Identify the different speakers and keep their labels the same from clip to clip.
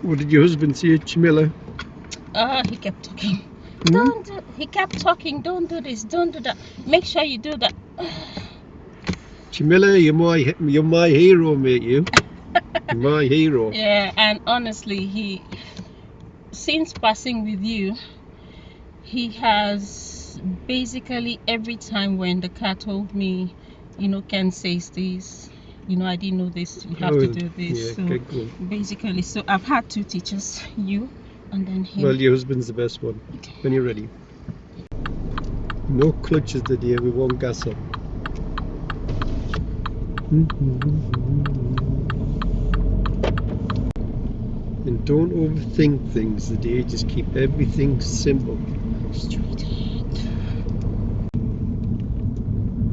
Speaker 1: What did your husband say, Camilla?
Speaker 2: He kept talking. He kept talking, don't do this, don't do that. Make sure you do that.
Speaker 1: Camilla, you're my hero, mate, you. You're my hero.
Speaker 2: Yeah, and honestly, since passing with you, he has basically every time when the car told me, Ken says this, I didn't know this, you have to do this.
Speaker 1: Yeah,
Speaker 2: so
Speaker 1: good, cool.
Speaker 2: basically, so I've had two teachers, you and then him.
Speaker 1: Well, your husband's the best one. When you're ready. No clutches today, we won't gas up. And don't overthink things today, just keep everything simple.
Speaker 2: Straight ahead.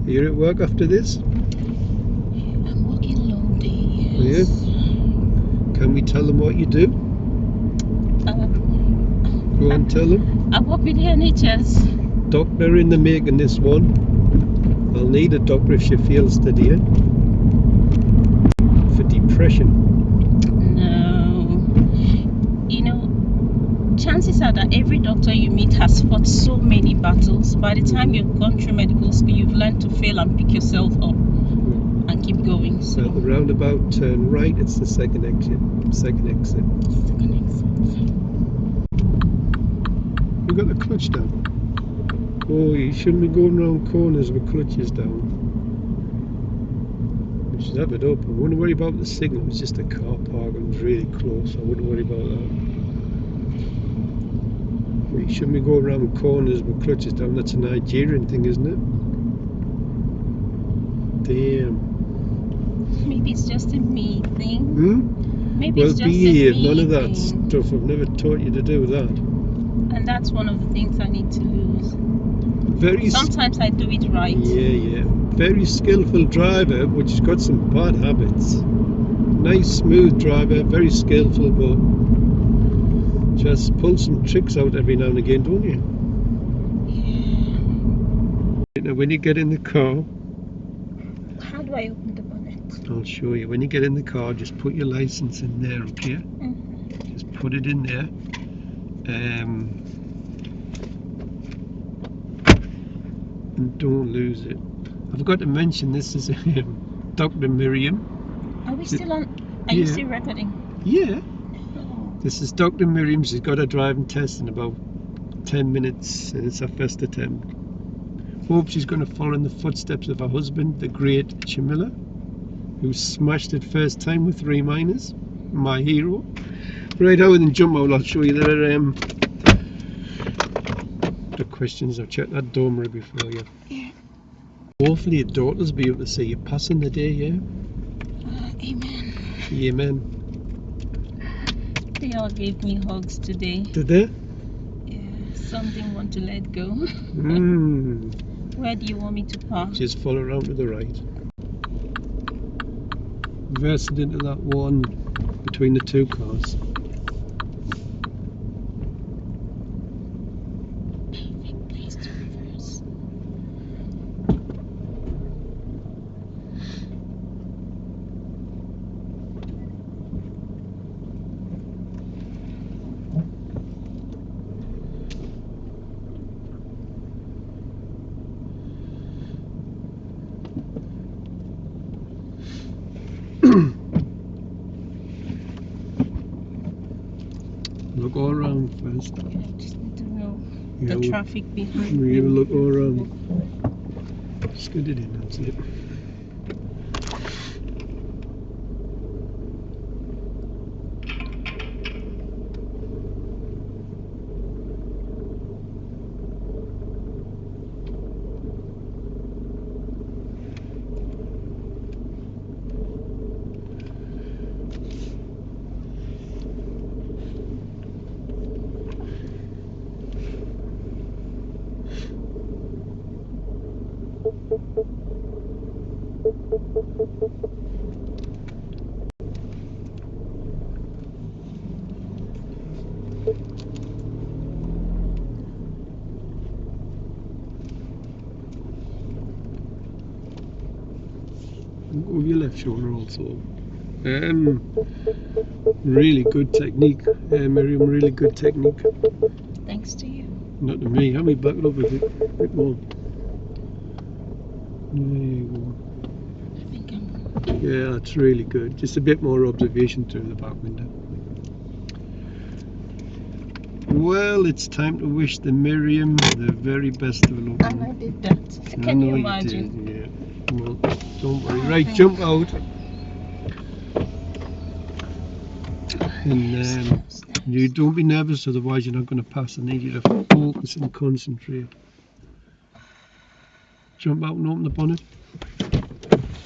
Speaker 1: Are you at work after this?
Speaker 2: I'm working long day, yes.
Speaker 1: Yeah? Can we tell them what you do? Go on, tell them.
Speaker 2: I work with the NHS.
Speaker 1: Doctor in the making this one. I'll need a doctor if she feels today. For depression.
Speaker 2: Chances are that every doctor you meet has fought so many battles. By the time you've gone through medical school, you've learned to fail and pick yourself up and keep going. So
Speaker 1: at the roundabout turn right, it's the second exit. You got the clutch down. Oh, you shouldn't be going around corners with clutches down. You should have it up. I wouldn't worry about the signal. It was just a car park and it was really close. I wouldn't worry about that. You shouldn't be going around corners with clutches down. That's a Nigerian thing, isn't it? Damn.
Speaker 2: Maybe it's just a me thing. Maybe it's just
Speaker 1: behave.
Speaker 2: a me
Speaker 1: None of that
Speaker 2: thing.
Speaker 1: stuff. I've never taught you to do that.
Speaker 2: And that's one of the things I need to lose. Sometimes I do it right.
Speaker 1: Yeah. Very skillful driver, which has got some bad habits. Nice, smooth driver, very skillful, but just pull some tricks out every now and again, don't you?
Speaker 2: Yeah.
Speaker 1: Now, when you get in the car,
Speaker 2: how do I open the bonnet?
Speaker 1: I'll show you. When you get in the car, just put your license in there, okay? Just put it in there. And don't lose it. I forgot to mention this is Dr. Miriam.
Speaker 2: Are we still on? Are you still recording?
Speaker 1: Yeah. This is Dr. Miriam. She's got her driving test in about 10 minutes and it's her first attempt. Hope she's going to follow in the footsteps of her husband, the great Camilla, who smashed it first time with 3 minors. My hero. Right, out and jump out. I'll show you the questions. I've checked that dormer before you.
Speaker 2: Yeah.
Speaker 1: Hopefully your daughters will be able to see you passing the day, yeah?
Speaker 2: Amen.
Speaker 1: Amen.
Speaker 2: They all gave me hugs today.
Speaker 1: Did they?
Speaker 2: Yeah, some didn't want to let go.
Speaker 1: Where
Speaker 2: do you want me to park?
Speaker 1: Just follow around to the right. Reverse it into that one between the two cars.
Speaker 2: Perfect place to reverse.
Speaker 1: Look all around first.
Speaker 2: Yeah, I just need to know the traffic behind
Speaker 1: me.
Speaker 2: me.
Speaker 1: Look all around. Just get it in, that's it. Over your left shoulder also. Really good technique, Miriam. Really good technique.
Speaker 2: Thanks to you.
Speaker 1: Not to me. Help me back it up a bit more. There you go.
Speaker 2: I think I'm.
Speaker 1: Yeah, that's really good. Just a bit more observation through the back window. Well, it's time to wish the Miriam the very best of luck.
Speaker 2: And I did that.
Speaker 1: I
Speaker 2: Can
Speaker 1: know
Speaker 2: you imagine?
Speaker 1: did, yeah. Well, don't worry.
Speaker 2: Oh,
Speaker 1: Right,
Speaker 2: thank
Speaker 1: jump
Speaker 2: you.
Speaker 1: out. And you don't be nervous, otherwise you're not going to pass. I need you to focus and concentrate. Jump out and open the bonnet.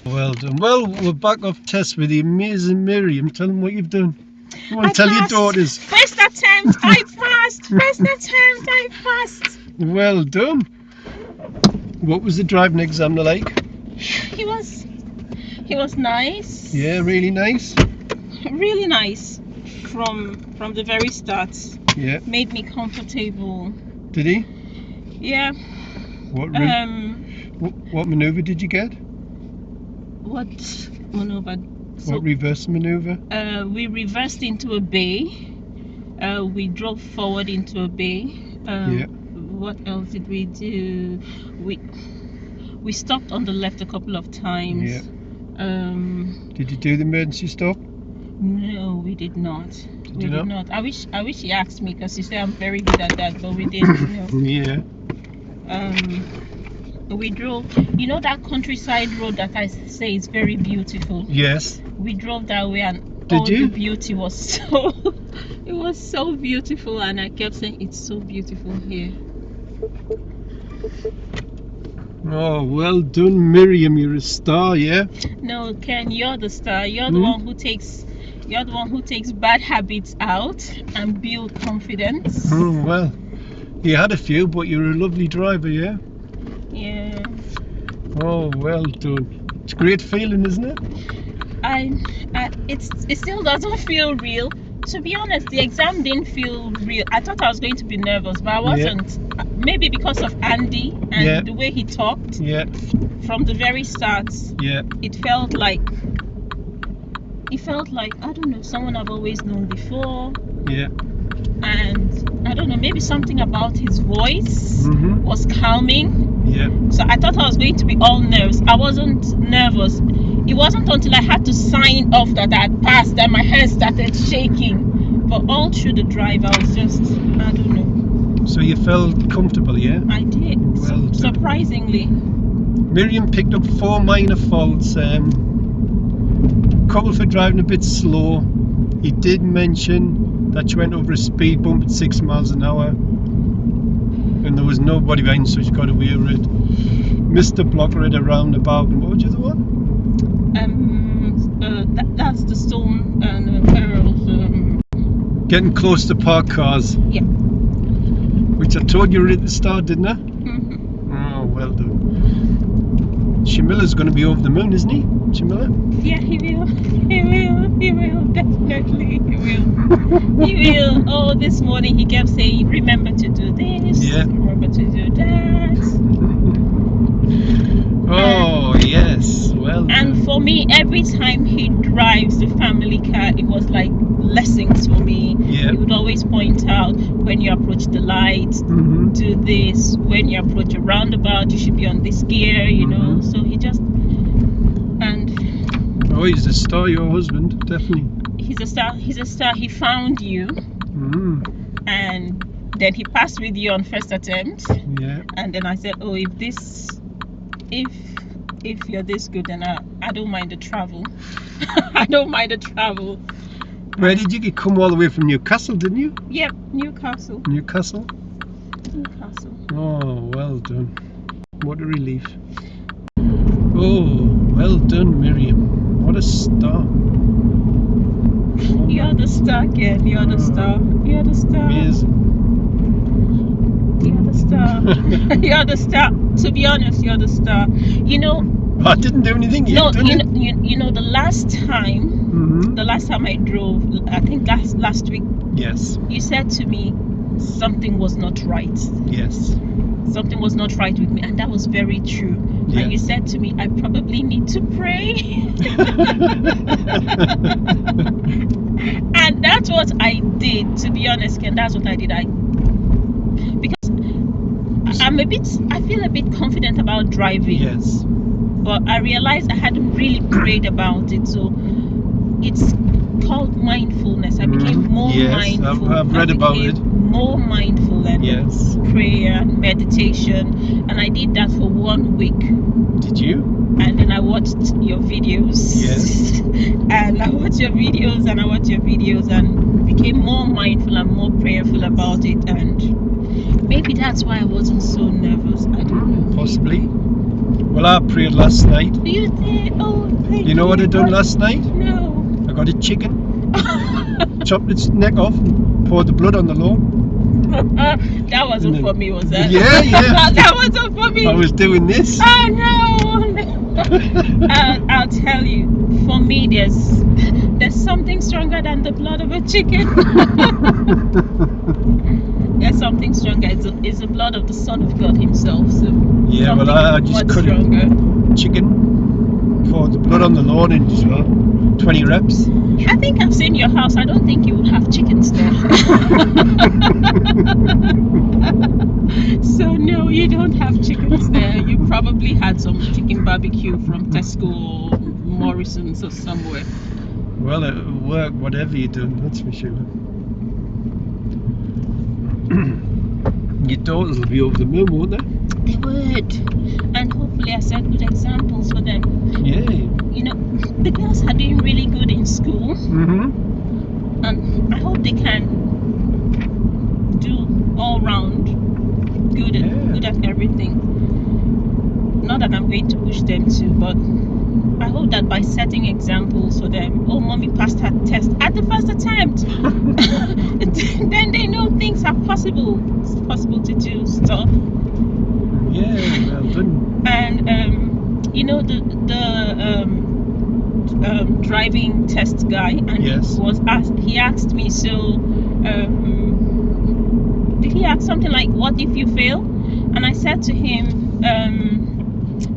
Speaker 1: Well done. Well, we're back off test with the amazing Miriam. Tell them what you've done. Come on, tell your daughters.
Speaker 2: First attempt, I passed. First attempt, I passed.
Speaker 1: Well done. What was the driving exam like?
Speaker 2: He was nice.
Speaker 1: Yeah, really nice.
Speaker 2: Really nice. From the very start.
Speaker 1: Yeah.
Speaker 2: Made me comfortable.
Speaker 1: Did he?
Speaker 2: Yeah.
Speaker 1: What maneuver did you get?
Speaker 2: What maneuver? So,
Speaker 1: what reverse maneuver?
Speaker 2: We reversed into a bay. We drove forward into a bay.
Speaker 1: Yeah.
Speaker 2: What else did we do? We stopped on the left a couple of times.
Speaker 1: Yeah. Did you do the emergency stop?
Speaker 2: No, we did not.
Speaker 1: We did
Speaker 2: not. I wish he asked me, because he said I'm very good at that, but we didn't.
Speaker 1: Yeah.
Speaker 2: We drove. You know that countryside road that I say is very beautiful.
Speaker 1: Yes.
Speaker 2: We drove that way, and the beauty was so. It was so beautiful, and I kept saying it's so beautiful here.
Speaker 1: Oh, well done, Miriam. You're a star, yeah?
Speaker 2: No, Ken, you're the star. You're the one who takes bad habits out and build confidence.
Speaker 1: Oh, well, you had a few, but you're a lovely driver, yeah?
Speaker 2: Yeah.
Speaker 1: Oh, well done. It's a great feeling, isn't it?
Speaker 2: It still doesn't feel real. To be honest, the exam didn't feel real. I thought I was going to be nervous, but I wasn't. Yeah. Maybe because of Andy and the way he talked.
Speaker 1: Yeah.
Speaker 2: From the very start.
Speaker 1: Yeah.
Speaker 2: It felt like I don't know, someone I've always known before.
Speaker 1: Yeah.
Speaker 2: And I don't know, maybe something about his voice was calming.
Speaker 1: Yeah.
Speaker 2: So I thought I was going to be all nerves. I wasn't nervous. It wasn't until I had to sign off that I had passed that my hands started shaking. But all through the drive, I was just, I don't know.
Speaker 1: So you felt comfortable, yeah?
Speaker 2: I did. Well, surprisingly.
Speaker 1: Miriam picked up 4 minor faults. Couple for driving a bit slow. He did mention that she went over a speed bump at 6 miles an hour. And there was nobody behind, so she got away with it. Missed the blocker at a roundabout. And what was the other one?
Speaker 2: That's the Stone and Perils.
Speaker 1: Getting close to parked cars.
Speaker 2: Yeah.
Speaker 1: Which I told you at the start, didn't I? Oh, well done. Shamila's going to be over the moon, isn't he? Shamila?
Speaker 2: Yeah, he will. He will. Definitely, he will. He will. Oh, this morning he kept saying, remember to do this.
Speaker 1: Yeah.
Speaker 2: Remember to do that.
Speaker 1: Oh, yes. Well done.
Speaker 2: And for me, every time he drives the family car, it was like lessons for me.
Speaker 1: Yeah.
Speaker 2: He would always point out, when you approach the light, do this. When you approach a roundabout, you should be on this gear, you know. So he just, and
Speaker 1: oh, he's a star, your husband, definitely.
Speaker 2: He's a star. He found you, and then he passed with you on first attempt.
Speaker 1: Yeah.
Speaker 2: And then I said, oh, if you're this good, then I don't mind the travel. I don't mind the travel.
Speaker 1: Where did you come all the way from? Newcastle, didn't you?
Speaker 2: Yep, Newcastle.
Speaker 1: Newcastle?
Speaker 2: Newcastle.
Speaker 1: Oh, well done. What a relief. Oh, well done, Miriam. What a star.
Speaker 2: You're the star, Ken. You're the star. You're the star.
Speaker 1: Amazing.
Speaker 2: You're the star. You're the star. To be honest, you're the star. You know,
Speaker 1: I didn't do anything.
Speaker 2: You know, the last time, I drove, I think last week.
Speaker 1: Yes.
Speaker 2: You said to me something was not right.
Speaker 1: Yes.
Speaker 2: something was not right with me, and that was very true.
Speaker 1: Yeah.
Speaker 2: And you said to me, I probably need to pray. And that's what I did, to be honest, Ken. That's what I did. Because I feel a bit confident about driving.
Speaker 1: Yes.
Speaker 2: But I realized I hadn't really prayed about it. So it's called mindfulness. I became more mindful.
Speaker 1: I've read about it.
Speaker 2: More mindful and
Speaker 1: Yes.
Speaker 2: prayer, meditation, and I did that for 1 week.
Speaker 1: Did you?
Speaker 2: And then I watched your videos.
Speaker 1: Yes.
Speaker 2: And I watched your videos and I watched your videos and became more mindful and more prayerful about it. And maybe that's why I wasn't so nervous. I don't know.
Speaker 1: Possibly. Well, I prayed last night.
Speaker 2: You did? Oh, thank you.
Speaker 1: You know what I done last night?
Speaker 2: No.
Speaker 1: I got a chicken, chopped its neck off, and poured the blood on the lawn.
Speaker 2: That wasn't for me, was that?
Speaker 1: Yeah.
Speaker 2: That wasn't for me.
Speaker 1: I was doing this.
Speaker 2: Oh no! I'll tell you. For me, there's something stronger than the blood of a chicken. There's something stronger. It's the blood of the Son of God Himself. So
Speaker 1: Yeah, well, I just cut
Speaker 2: stronger.
Speaker 1: chicken, poured the blood on the lawn in just about 20 reps.
Speaker 2: I think I've seen your house. I don't think you would have chickens there. So no, you don't have chickens there. You probably had some chicken barbecue from Tesco or Morrison's or somewhere.
Speaker 1: Well, it worked, whatever you done, that's for sure. Your daughters will be over the moon, won't they?
Speaker 2: They would. And hopefully I set good examples for them.
Speaker 1: Yeah.
Speaker 2: You know, the girls are doing really good in school.
Speaker 1: Mm-hmm.
Speaker 2: And I hope they can do all round good at everything. Not that I'm going to push them to, but I hope that by setting examples for them, oh, mommy passed her test at the first attempt, then they know things are possible. It's possible to do stuff.
Speaker 1: Yeah, well done.
Speaker 2: And you know the driving test guy, and
Speaker 1: Yes.
Speaker 2: he asked me, so did he ask something like, what if you fail? And I said to him,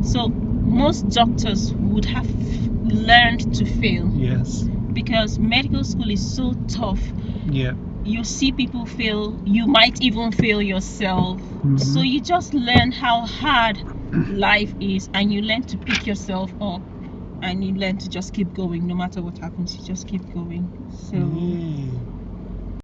Speaker 2: so most doctors would have learned to fail.
Speaker 1: Yes.
Speaker 2: Because medical school is so tough.
Speaker 1: Yeah.
Speaker 2: You see people fail, you might even fail yourself.
Speaker 1: Mm-hmm.
Speaker 2: So you just learn how hard life is, and you learn to pick yourself up, and you learn to just keep going. No matter what happens, you just keep going. So
Speaker 1: Yeah.